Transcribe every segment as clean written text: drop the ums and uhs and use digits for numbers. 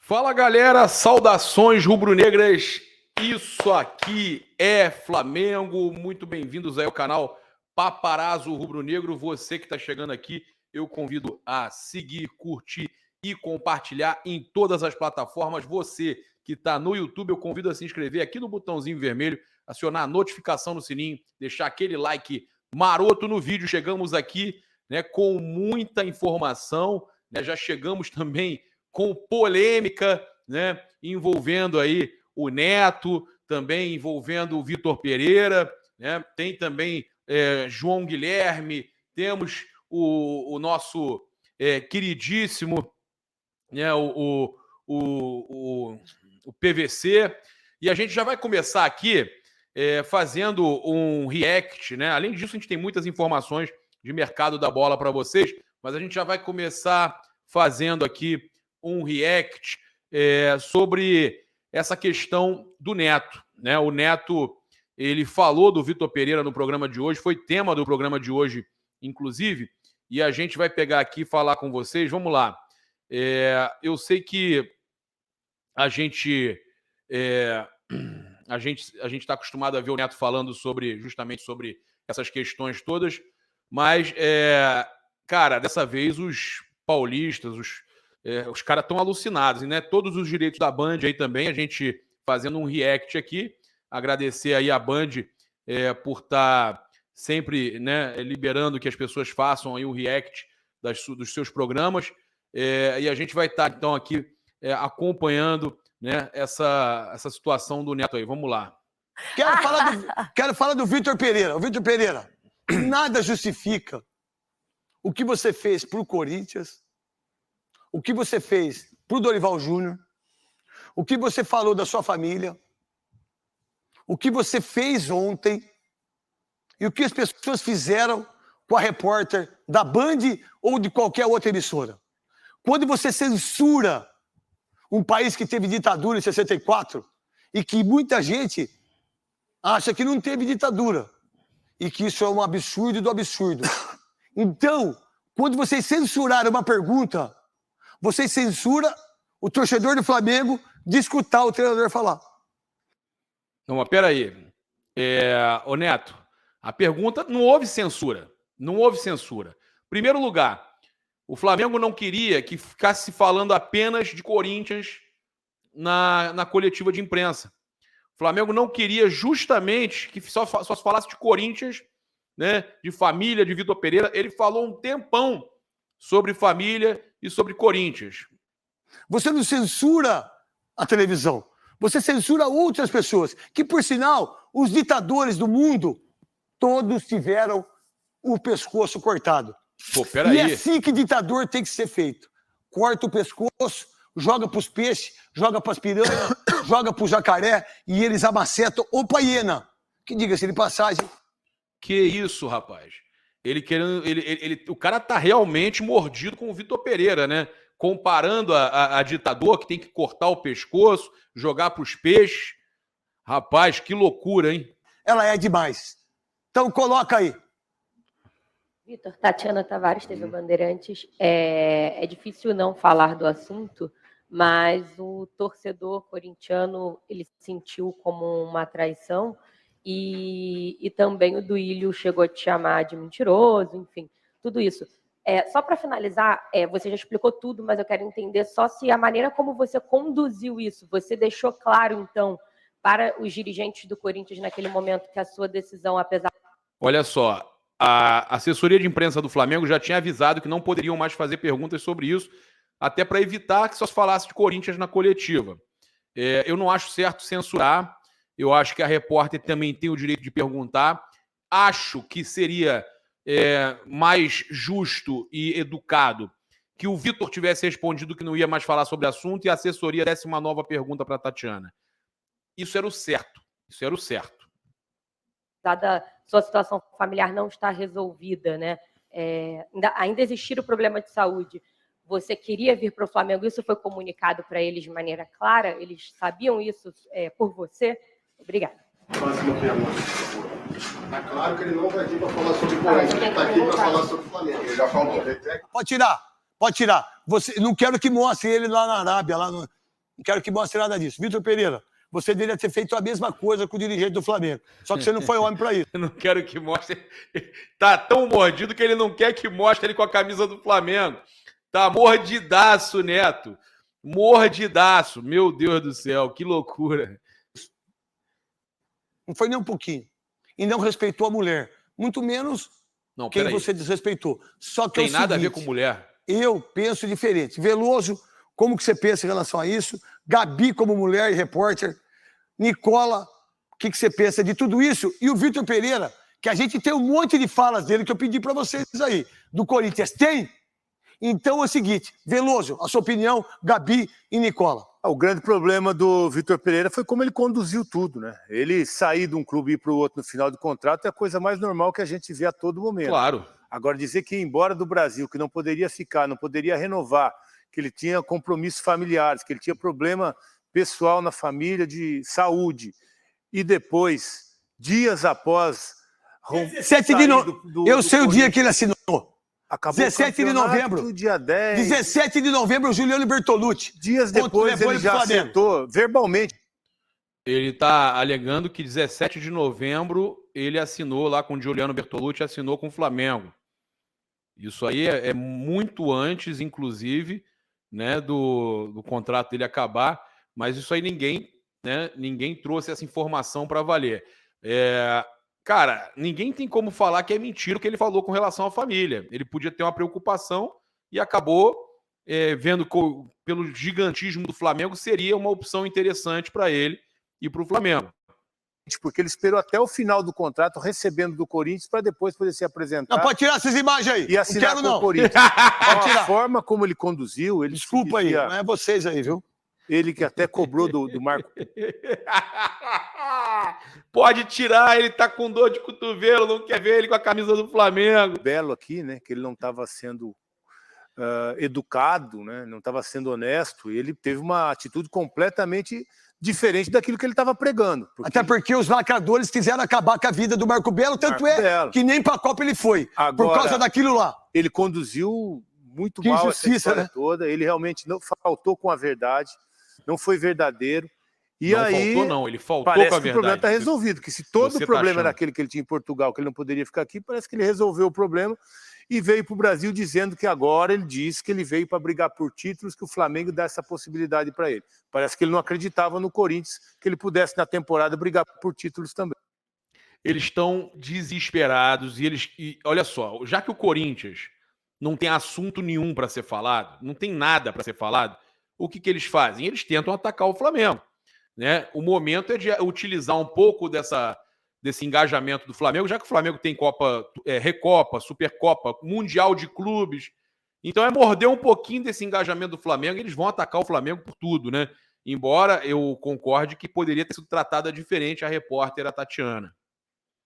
Fala galera, saudações rubro-negras, isso aqui é Flamengo, muito bem-vindos aí ao canal Paparazzo Rubro-Negro. Você que está chegando aqui, eu convido a seguir, curtir e compartilhar em todas as plataformas. Você que está no YouTube, eu convido a se inscrever aqui no botãozinho vermelho, acionar a notificação no sininho, deixar aquele like maroto no vídeo. Chegamos aqui, né, com muita informação, né, já chegamos também com polêmica, né, envolvendo aí o Neto, também envolvendo o Vitor Pereira, né, tem também João Guilherme, temos o nosso queridíssimo, né, o PVC, e a gente já vai começar aqui fazendo um react, né? Além disso, a gente tem muitas informações de mercado da bola para vocês, mas a gente já vai começar fazendo aqui um react sobre essa questão do Neto, né? O Neto, ele falou do Vitor Pereira no programa de hoje, foi tema do programa de hoje, inclusive, e a gente vai pegar aqui e falar com vocês. Vamos lá. Eu sei que a gente está acostumado a ver o Neto falando justamente sobre essas questões todas, mas, cara, dessa vez os paulistas, os caras estão alucinados, né? Todos os direitos da Band aí também, a gente fazendo um react aqui, agradecer aí a Band por estar sempre, né, liberando que as pessoas façam aí o react dos seus programas, e a gente vai estar, então, aqui acompanhando, né, essa situação do Neto aí. Vamos lá. Quero falar do Vitor Pereira. O Vitor Pereira, nada justifica o que você fez pro Corinthians, o que você fez pro Dorival Júnior, o que você falou da sua família, o que você fez ontem e o que as pessoas fizeram com a repórter da Band ou de qualquer outra emissora. Quando você censura um país que teve ditadura em 64 e que muita gente acha que não teve ditadura e que isso é um absurdo do absurdo. Então, quando vocês censuraram uma pergunta, vocês censuram o torcedor do Flamengo de escutar o treinador falar. Não, mas peraí. Ô Neto, a pergunta, não houve censura. Não houve censura. Primeiro lugar, o Flamengo não queria que ficasse falando apenas de Corinthians na coletiva de imprensa. O Flamengo não queria justamente que só se falasse de Corinthians, né, de família, de Vitor Pereira. Ele falou um tempão sobre família e sobre Corinthians. Você não censura a televisão. Você censura outras pessoas. Que, por sinal, os ditadores do mundo todos tiveram o pescoço cortado. Pô, peraí. E é assim que ditador tem que ser feito. Corta o pescoço, joga pros peixes, joga pras piranhas, joga pro jacaré e eles amacetam. Opa, hiena! Que diga-se de passagem. Que isso, rapaz. O cara tá realmente mordido com o Vitor Pereira, né? Comparando a ditador que tem que cortar o pescoço, jogar pros peixes. Rapaz, que loucura, hein? Ela é demais. Então coloca aí. Vitor, Tatiana Tavares, TV Bandeirantes. É difícil não falar do assunto, mas o torcedor corintiano ele sentiu como uma traição e também o Duílio chegou a te chamar de mentiroso, enfim, tudo isso. Só para finalizar, você já explicou tudo, mas eu quero entender só se a maneira como você conduziu isso, você deixou claro, então, para os dirigentes do Corinthians naquele momento que a sua decisão, apesar... Olha só, a assessoria de imprensa do Flamengo já tinha avisado que não poderiam mais fazer perguntas sobre isso, até para evitar que só se falasse de Corinthians na coletiva. Eu não acho certo censurar, eu acho que a repórter também tem o direito de perguntar. Acho que seria mais justo e educado que o Vitor tivesse respondido que não ia mais falar sobre o assunto e a assessoria desse uma nova pergunta para a Tatiana. Isso era o certo. Isso era o certo. Dada sua situação familiar não está resolvida, né? Ainda existir o problema de saúde. Você queria vir para o Flamengo? Isso foi comunicado para eles de maneira clara? Eles sabiam isso por você? Obrigada. Próxima pergunta. Está claro que ele não vai vir para falar sobre Corinthians, ele está aqui para falar sobre o Flamengo. Ele já falou. Pode tirar, pode tirar. Você, não quero que mostre ele lá na Arábia, lá no... Não quero que mostre nada disso. Vitor Pereira, você deveria ter feito a mesma coisa com o dirigente do Flamengo. Só que você não foi homem para isso. Eu não quero que mostre. Tá tão mordido que ele não quer que mostre ele com a camisa do Flamengo. Tá mordidaço, Neto. Mordidaço. Meu Deus do céu, que loucura. Não foi nem um pouquinho. E não respeitou a mulher. Muito menos Não, quem peraí. você desrespeitou. Só que Tem é o nada a ver seguinte, com mulher. eu penso diferente. Veloso, como que você pensa em relação a isso? Gabi como mulher e repórter. Nicola, o que você pensa de tudo isso? E o Vitor Pereira, que a gente tem um monte de falas dele que eu pedi para vocês aí. Do Corinthians tem? Então é o seguinte, Veloso, a sua opinião, Gabi e Nicola. O grande problema do Vitor Pereira foi como ele conduziu tudo, né? Ele sair de um clube e ir para o outro no final do contrato é a coisa mais normal que a gente vê a todo momento. Claro. Agora, dizer que ia embora do Brasil, que não poderia ficar, não poderia renovar, que ele tinha compromissos familiares, que ele tinha problema pessoal na família de saúde, e depois, dias após... 17 de novembro. Eu sei o dia que ele assinou. Acabou 17 de novembro. Dia 10. 17 de novembro, o Juliano Bertolucci. Dias depois ele já acertou verbalmente. Ele está alegando que 17 de novembro ele assinou lá com o Juliano Bertolucci, assinou com o Flamengo. Isso aí é muito antes, inclusive, né, do contrato dele acabar, mas isso aí ninguém trouxe essa informação para valer. Cara, ninguém tem como falar que é mentira o que ele falou com relação à família. Ele podia ter uma preocupação e acabou vendo pelo gigantismo do Flamengo seria uma opção interessante para ele e para o Flamengo. Porque ele esperou até o final do contrato, recebendo do Corinthians, para depois poder se apresentar. Não, pode tirar essas imagens aí. E assinar com o Corinthians. A forma como ele conduziu... Ele Desculpa aí, não é vocês aí, viu? Ele que até cobrou do Marco. Pode tirar, ele tá com dor de cotovelo, não quer ver ele com a camisa do Flamengo. Belo aqui, né? Que ele não estava sendo educado, né? Não estava sendo honesto. E ele teve uma atitude completamente diferente daquilo que ele estava pregando. Até porque os lacradores quiseram acabar com a vida do Marco Belo, tanto que nem para a Copa ele foi. Agora, por causa daquilo lá. Ele conduziu muito que mal essa história, né? toda. Ele realmente não faltou com a verdade. Não foi verdadeiro. E não aí, faltou, não. Ele faltou parece com a que verdade. O problema está resolvido. Que se todo o problema tá era aquele que ele tinha em Portugal, que ele não poderia ficar aqui, parece que ele resolveu o problema e veio para o Brasil dizendo que agora ele diz que ele veio para brigar por títulos, que o Flamengo dá essa possibilidade para ele. Parece que ele não acreditava no Corinthians, que ele pudesse na temporada brigar por títulos também. Eles estão desesperados e olha só, já que o Corinthians não tem assunto nenhum para ser falado, não tem nada para ser falado, o que eles fazem? Eles tentam atacar o Flamengo, né? O momento é de utilizar um pouco desse engajamento do Flamengo, já que o Flamengo tem Copa, Recopa, Supercopa, Mundial de Clubes. Então é morder um pouquinho desse engajamento do Flamengo e eles vão atacar o Flamengo por tudo, né? Embora eu concorde que poderia ter sido tratada diferente a repórter, a Tatiana.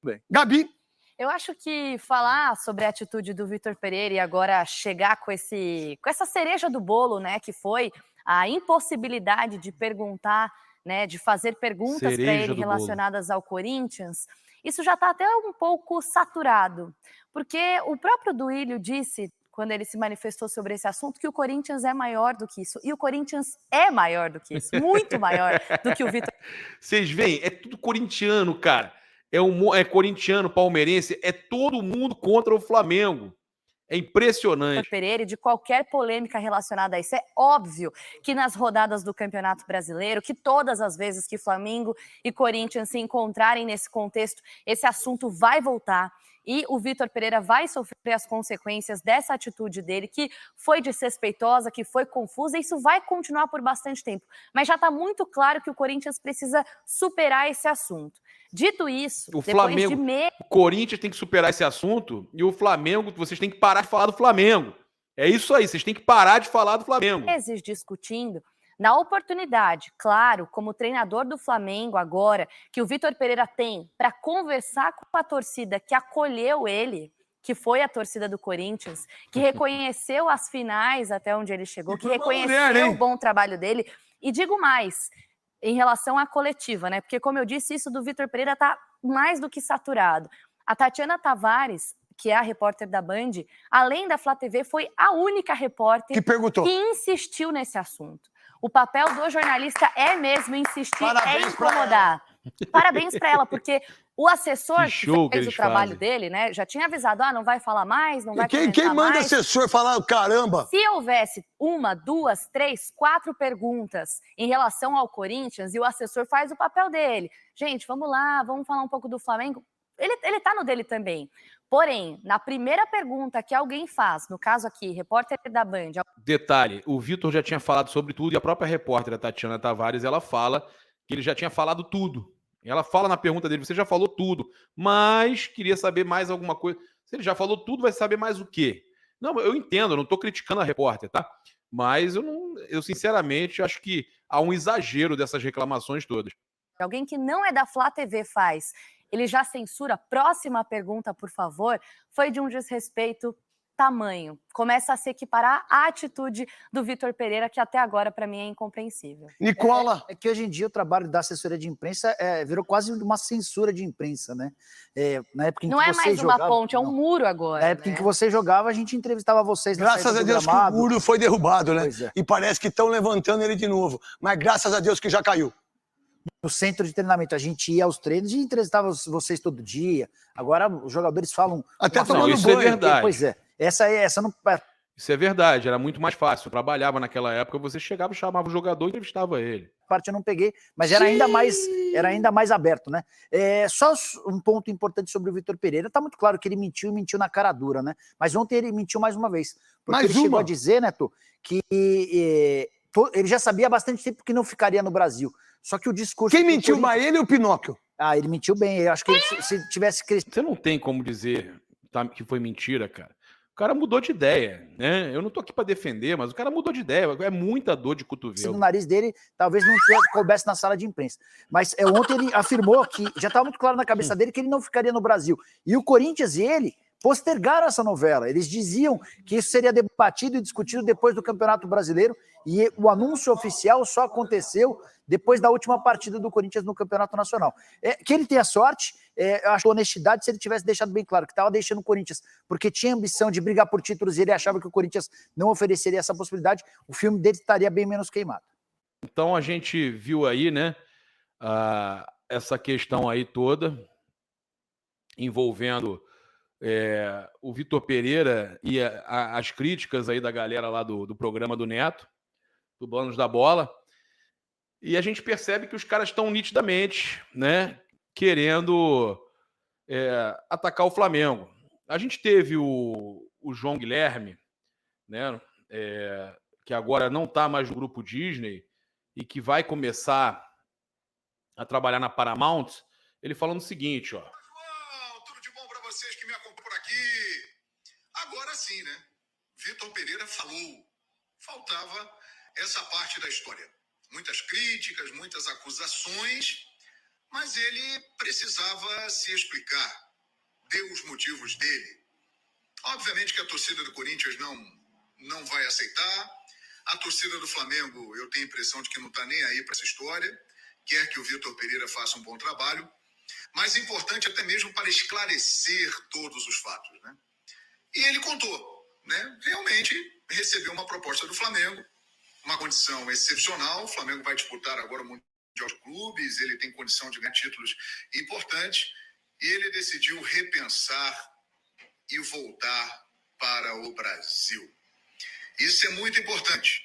Bem. Gabi. Eu acho que falar sobre a atitude do Vitor Pereira e agora chegar com essa cereja do bolo, né, que foi a impossibilidade de perguntar, né, de fazer perguntas para ele relacionadas ao Corinthians, isso já está até um pouco saturado, porque o próprio Duílio disse, quando ele se manifestou sobre esse assunto, que o Corinthians é maior do que isso, e o Corinthians é maior do que isso, muito maior do que o Vitor. Vocês veem, é tudo corintiano, cara. É corintiano, palmeirense, é todo mundo contra o Flamengo. É impressionante. Pereira, de qualquer polêmica relacionada a isso. É óbvio que nas rodadas do Campeonato Brasileiro, que todas as vezes que Flamengo e Corinthians se encontrarem nesse contexto, esse assunto vai voltar e o Vitor Pereira vai sofrer as consequências dessa atitude dele, que foi desrespeitosa, que foi confusa, e isso vai continuar por bastante tempo. Mas já está muito claro que o Corinthians precisa superar esse assunto. Dito isso, o Flamengo, o Corinthians tem que superar esse assunto e o Flamengo, vocês têm que parar de falar do Flamengo. É isso aí, vocês têm que parar de falar do Flamengo. Meses discutindo, na oportunidade, claro, como treinador do Flamengo agora, que o Vitor Pereira tem para conversar com a torcida que acolheu ele, que foi a torcida do Corinthians, que reconheceu as finais até onde ele chegou, que reconheceu o bom trabalho dele. E digo mais, em relação à coletiva, né? Porque, como eu disse, isso do Vitor Pereira está mais do que saturado. A Tatiana Tavares, que é a repórter da Band, além da Flá TV, foi a única repórter que insistiu nesse assunto. O papel do jornalista é mesmo insistir, Parabéns é incomodar. Parabéns para ela, porque o assessor Que show que fez que o eles trabalho fazem. dele, né, já tinha avisado, não vai falar mais, não vai Quem comentar manda mais. assessor falar, caramba? Se houvesse 1, 2, 3, 4 perguntas em relação ao Corinthians e o assessor faz o papel dele. Gente, vamos lá, vamos falar um pouco do Flamengo. Ele tá no dele também. Porém, na primeira pergunta que alguém faz, no caso aqui, repórter da Band... Detalhe, o Vitor já tinha falado sobre tudo e a própria repórter, a Tatiana Tavares, ela fala que ele já tinha falado tudo. Ela fala na pergunta dele, você já falou tudo, mas queria saber mais alguma coisa. Se ele já falou tudo, vai saber mais o quê? Não, eu entendo, eu não estou criticando a repórter, tá? Mas eu sinceramente acho que há um exagero dessas reclamações todas. Alguém que não é da Flá TV faz, ele já censura. Próxima pergunta, por favor, foi de um desrespeito tamanho. Começa a se equiparar à atitude do Vitor Pereira, que até agora, para mim, é incompreensível. Nicola, É que hoje em dia o trabalho da assessoria de imprensa virou quase uma censura de imprensa, né? Na época em Não que é você mais jogava, uma ponte, é um não. muro agora. Na época em né? que você jogava, a gente entrevistava vocês na graças saída a do Deus que o gramado. muro foi derrubado, né? Pois é. E parece que estão levantando ele de novo. Mas graças a Deus que já caiu. No centro de treinamento, a gente ia aos treinos e entrevistava vocês todo dia. Agora os jogadores falam... Até uma tomando frase, isso é banho. verdade. Pois é. Essa não... Isso é verdade, era muito mais fácil. Eu trabalhava naquela época, você chegava, chamava o jogador e entrevistava ele. parte eu não peguei, mas era ainda mais aberto, né? Só um ponto importante sobre o Vitor Pereira. Tá muito claro que ele mentiu e mentiu na cara dura, né? Mas ontem ele mentiu mais uma vez. Porque Mais ele chegou uma? a dizer, Neto, que ele já sabia há bastante tempo que não ficaria no Brasil. Só que o discurso... Quem do mentiu Corinthians- mais, ele ou o Pinóquio? Ah, ele mentiu bem. Eu acho que ele, se tivesse crescido Você não tem como dizer que foi mentira, cara. O cara mudou de ideia, né? Eu não tô aqui para defender, mas o cara mudou de ideia. É muita dor de no cotovelo. nariz dele, talvez não coubesse na sala de imprensa. Mas ontem ele afirmou que já estava muito claro na cabeça dele que ele não ficaria no Brasil. E o Corinthians e ele postergaram essa novela. Eles diziam que isso seria debatido e discutido depois do Campeonato Brasileiro, e o anúncio oficial só aconteceu depois da última partida do Corinthians no Campeonato Nacional. Que ele tenha sorte, eu acho honestidade se ele tivesse deixado bem claro que estava deixando o Corinthians porque tinha ambição de brigar por títulos e ele achava que o Corinthians não ofereceria essa possibilidade, o filme dele estaria bem menos queimado. Então a gente viu aí, né, essa questão aí toda envolvendo o Vitor Pereira e as críticas aí da galera lá do programa do Neto, do Donos da Bola. E a gente percebe que os caras estão nitidamente, né, querendo atacar o Flamengo. A gente teve o João Guilherme, né, que agora não está mais no grupo Disney e que vai começar a trabalhar na Paramount, ele falando o seguinte, ó. João, tudo de bom para vocês que me acompanham por aqui. Agora sim, né? Vitor Pereira falou. Faltava essa parte da história. Muitas críticas, muitas acusações, mas ele precisava se explicar, deu os motivos dele. Obviamente que a torcida do Corinthians não vai aceitar. A torcida do Flamengo, eu tenho a impressão de que não está nem aí para essa história, quer que o Vitor Pereira faça um bom trabalho, mas é importante até mesmo para esclarecer todos os fatos, né? E ele contou, né? Realmente recebeu uma proposta do Flamengo, uma condição excepcional. O Flamengo vai disputar agora o Mundial de Clubes, ele tem condição de ganhar títulos importantes, e ele decidiu repensar e voltar para o Brasil. Isso é muito importante.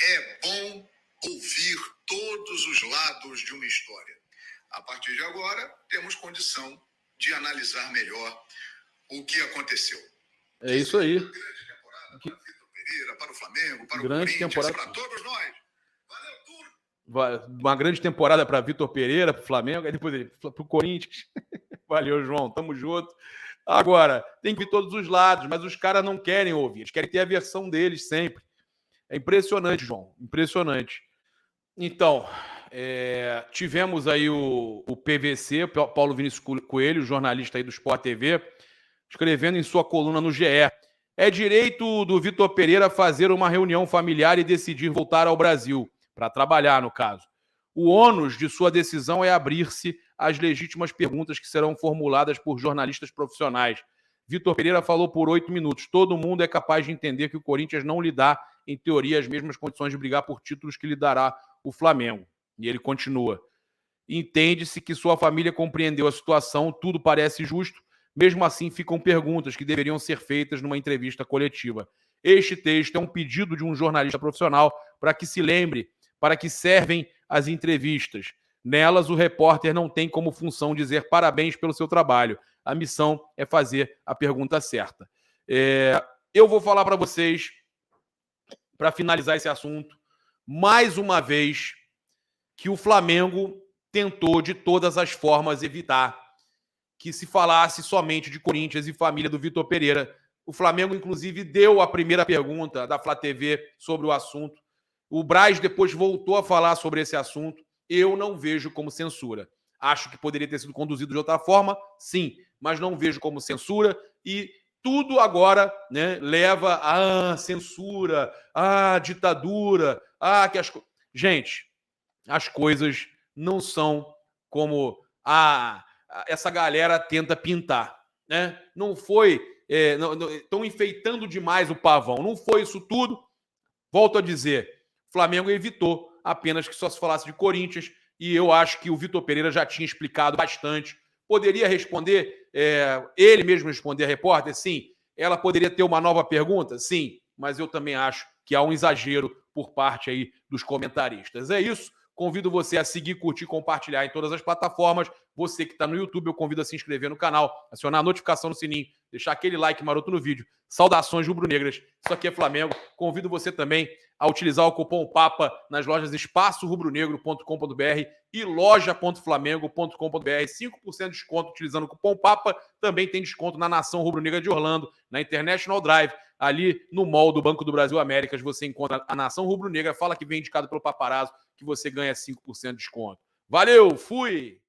É bom ouvir todos os lados de uma história. A partir de agora, temos condição de analisar melhor o que aconteceu. É isso aí. Grande temporada para o Vitor Pereira, para o Flamengo, para Grande o Corinthians, temporada. para todos nós. Valeu tudo! Uma grande temporada para Vitor Pereira, para o Flamengo, aí depois ele para o Corinthians. Valeu, João, tamo junto. Agora, tem que vir todos os lados, mas os caras não querem ouvir, eles querem ter a versão deles sempre. É impressionante, João, impressionante. Então, tivemos aí o PVC, Paulo Vinícius Coelho, jornalista aí do Sport TV, escrevendo em sua coluna no GE. É direito do Vitor Pereira fazer uma reunião familiar e decidir voltar ao Brasil, para trabalhar, no caso. O ônus de sua decisão é abrir-se às legítimas perguntas que serão formuladas por jornalistas profissionais. Vitor Pereira falou por 8 minutos. Todo mundo é capaz de entender que o Corinthians não lhe dá em teoria, as mesmas condições de brigar por títulos que lhe dará o Flamengo. E ele continua. Entende-se que sua família compreendeu a situação, tudo parece justo, mesmo assim ficam perguntas que deveriam ser feitas numa entrevista coletiva. Este texto é um pedido de um jornalista profissional para que se lembre para que servem as entrevistas. Nelas, o repórter não tem como função dizer parabéns pelo seu trabalho. A missão é fazer a pergunta certa. Eu vou falar para vocês, para finalizar esse assunto, mais uma vez, que o Flamengo tentou de todas as formas evitar que se falasse somente de Corinthians e família do Vitor Pereira. O Flamengo, inclusive, deu a primeira pergunta da Flá TV sobre o assunto. O Braz depois voltou a falar sobre esse assunto. Eu não vejo como censura. Acho que poderia ter sido conduzido de outra forma, sim, mas não vejo como censura. E tudo agora, né, leva a censura, a ditadura, que as... Gente, as coisas não são como essa galera tenta pintar, né? Não foi... Estão enfeitando demais o pavão. Não foi isso tudo. Volto a dizer, o Flamengo evitou apenas que só se falasse de Corinthians, e eu acho que o Vitor Pereira já tinha explicado bastante. Poderia responder, ele mesmo responder a repórter? Sim. Ela poderia ter uma nova pergunta? Sim. Mas eu também acho que há um exagero por parte aí dos comentaristas. É isso. Convido você a seguir, curtir, compartilhar em todas as plataformas. Você que está no YouTube, eu convido a se inscrever no canal, acionar a notificação no sininho, deixar aquele like maroto no vídeo. Saudações rubro-negras. Isso aqui é Flamengo. Convido você também a utilizar o cupom PAPA nas lojas espaçorubronegro.com.br e loja.flamengo.com.br. 5% de desconto utilizando o cupom PAPA. Também tem desconto na Nação Rubro-Negra de Orlando, na International Drive, ali no mall do Banco do Brasil Américas. Você encontra a Nação Rubro-Negra. Fala que vem indicado pelo Paparazzo, que você ganha 5% de desconto. Valeu, fui!